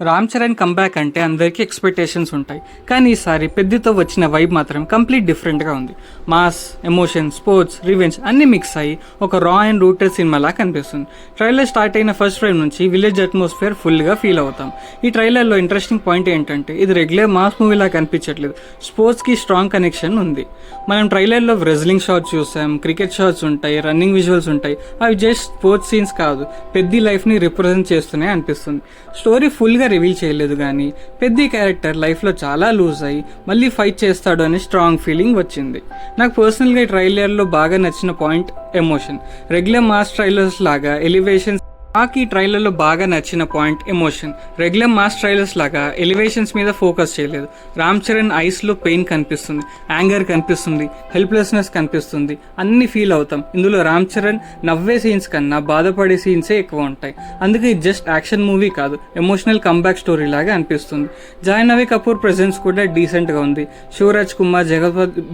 Ram Charan comeback అంటే అందరికీ expectations ఉంటాయి, కానీ ఈసారి పెద్దతో వచ్చిన వైబ్ మాత్రం కంప్లీట్ డిఫరెంట్గా ఉంది. మాస్, ఎమోషన్, స్పోర్ట్స్, రివెంజ్ అన్నీ మిక్స్ అయ్యి ఒక రా అండ్ రూటెడ్ సినిమాలా కనిపిస్తుంది. ట్రైలర్ స్టార్ట్ అయిన ఫస్ట్ ఫ్రేమ్ నుంచి విలేజ్ అట్మాస్ఫియర్ ఫుల్గా ఫీల్ అవుతాం. ఈ ట్రైలర్లో ఇంట్రెస్టింగ్ పాయింట్ ఏంటంటే ఇది రెగ్యులర్ మాస్ మూవీలా కనిపించట్లేదు, స్పోర్ట్స్కి స్ట్రాంగ్ కనెక్షన్ ఉంది. మనం ట్రైలర్లో రెజ్లింగ్ షాట్స్ చూసాం, క్రికెట్ షాట్స్ ఉంటాయి, రన్నింగ్ విజువల్స్ ఉంటాయి. అవి జస్ట్ స్పోర్ట్స్ సీన్స్ కాదు, పెద్ద లైఫ్ని రిప్రజెంట్ చేస్తూనే అనిపిస్తుంది. స్టోరీ ఫుల్గా రివీల్ చేయలేదు, కానీ పెద్ద క్యారెక్టర్ లైఫ్లో చాలా లూజ్ అయ్యి మళ్ళీ ఫైట్ చేస్తాడు అని స్ట్రాంగ్ ఫీలింగ్ వచ్చింది. నాకు పర్సనల్గా ఈ ట్రైలర్లో బాగా నచ్చిన point emotion. Regular mass trailers లాగా ఎలివేషన్స్ నాకు ఈ ట్రైలర్లో బాగా నచ్చిన point emotion. Regular mass trailers లాగా ఎలివేషన్స్ మీద ఫోకస్ చేయలేదు. రామ్ చరణ్ ఐస్లో పెయిన్ కనిపిస్తుంది, యాంగర్ కనిపిస్తుంది, హెల్ప్లెస్నెస్ కనిపిస్తుంది, అన్ని ఫీల్ అవుతాం. ఇందులో రామ్ చరణ్ నవ్వే సీన్స్ కన్నా బాధపడే సీన్సే ఎక్కువ ఉంటాయి. అందుకే ఇది జస్ట్ యాక్షన్ మూవీ కాదు, ఎమోషనల్ కంబ్యాక్ స్టోరీ లాగా అనిపిస్తుంది. జాహ్నవి కపూర్ ప్రెజెన్స్ కూడా డీసెంట్గా ఉంది. శివరాజ్ కుమార్,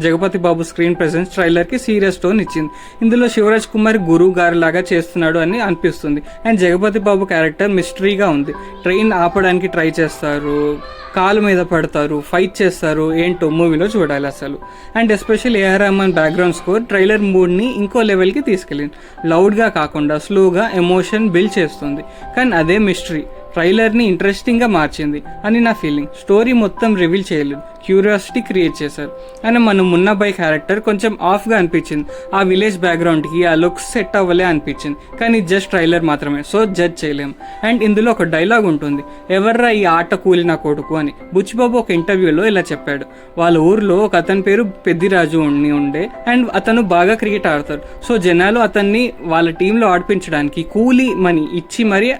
జగపతి బాబు స్క్రీన్ ప్రెజెన్స్ ట్రైలర్కి సీరియస్ టోన్ ఇచ్చింది. ఇందులో శివరాజ్ కుమార్ గురువు గారి లాగా చేస్తున్నాడు అని అనిపిస్తుంది. అండ్ జగపతి బాబు క్యారెక్టర్ మిస్టరీగా ఉంది. ట్రైన్ ఆపడానికి ట్రై చేస్తారు, కాలు మీద పడతారు, ఫైట్ చేస్తారు, ఏంటో మూవీలో చూడాలి అసలు. And special AR Rahman background score trailer మూడ్ని ఇంకో లెవెల్కి తీసుకెళ్ళింది. లౌడ్గా కాకుండా స్లోగా ఎమోషన్ బిల్డ్ చేస్తుంది, కానీ అదే మిస్టరీ ట్రైలర్ని ఇంట్రెస్టింగ్గా మార్చింది అని నా ఫీలింగ్. స్టోరీ మొత్తం రివీల్ చేయలేదు, క్యూరియాసిటీ క్రియేట్ చేశారు. అండ్ మన మున్నాబాయ్ క్యారెక్టర్ కొంచెం ఆఫ్గా అనిపించింది. ఆ విలేజ్ బ్యాక్గ్రౌండ్కి ఆ లుక్స్ సెట్ అవ్వలే అనిపించింది, కానీ జస్ట్ ట్రైలర్ మాత్రమే, సో జడ్జ్ చేయలేము. అండ్ ఇందులో ఒక డైలాగ్ ఉంటుంది, ఎవర్రా ఈ ఆట కూలిన కొడుకు అని. బుచ్చిబాబు ఒక ఇంటర్వ్యూలో ఇలా చెప్పాడు, వాళ్ళ ఊర్లో ఒక అతని పేరు పెద్దిరాజు ఉండే అండ్ అతను బాగా క్రికెట్ ఆడతాడు. సో జనాలు అతన్ని వాళ్ళ టీంలో ఆడిపించడానికి కూలీ మనీ ఇచ్చి మరీ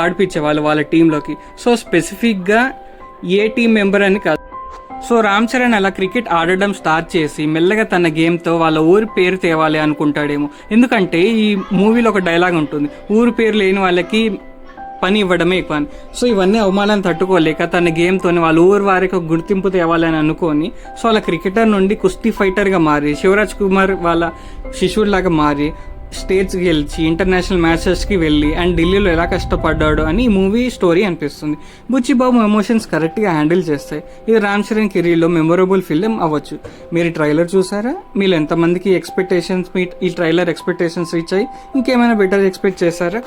ఆడిపించేవాళ్ళు వాళ్ళ టీంలోకి. సో స్పెసిఫిక్గా ఏ టీం మెంబర్ అని కాదు. సో రామ్ చరణ్ అలా క్రికెట్ ఆడడం స్టార్ట్ చేసి మెల్లగా తన గేమ్తో వాళ్ళ ఊరి పేరు తేవాలి అనుకుంటాడేమో. ఎందుకంటే ఈ మూవీలో ఒక డైలాగ్ ఉంటుంది, ఊరి పేరు లేని వాళ్ళకి పని ఇవ్వడమే ఎక్కువ అని. సో ఇవన్నీ అవమానాన్ని తట్టుకోలేక తన గేమ్తో వాళ్ళ ఊరి వారికి ఒక గుర్తింపు తేవాలని అనుకొని సో అలా క్రికెటర్ నుండి కుస్తీ ఫైటర్గా మారి శివరాజ్ కుమార్ వాళ్ళ శిష్యుడిలాగా మారి స్టేట్స్ గెలిచి ఇంటర్నేషనల్ మ్యాచెస్కి వెళ్ళి అండ్ ఢిల్లీలో ఎలా కష్టపడ్డాడు అని ఈ మూవీ స్టోరీ అనిపిస్తుంది. బుచ్చిబాబు ఎమోషన్స్ కరెక్ట్గా హ్యాండిల్ చేస్తాయి. ఇది రామ్ చరణ్ కెరీర్లో మెమొరబుల్ ఫిల్మ్ అవ్వచ్చు. మీరు ట్రైలర్ చూసారా? మీరు ఎంతమందికి ఈ ట్రైలర్ ఎక్స్పెక్టేషన్స్ రీచ్ అయ్యి ఇంకేమైనా బెటర్ ఎక్స్పెక్ట్ చేశారా?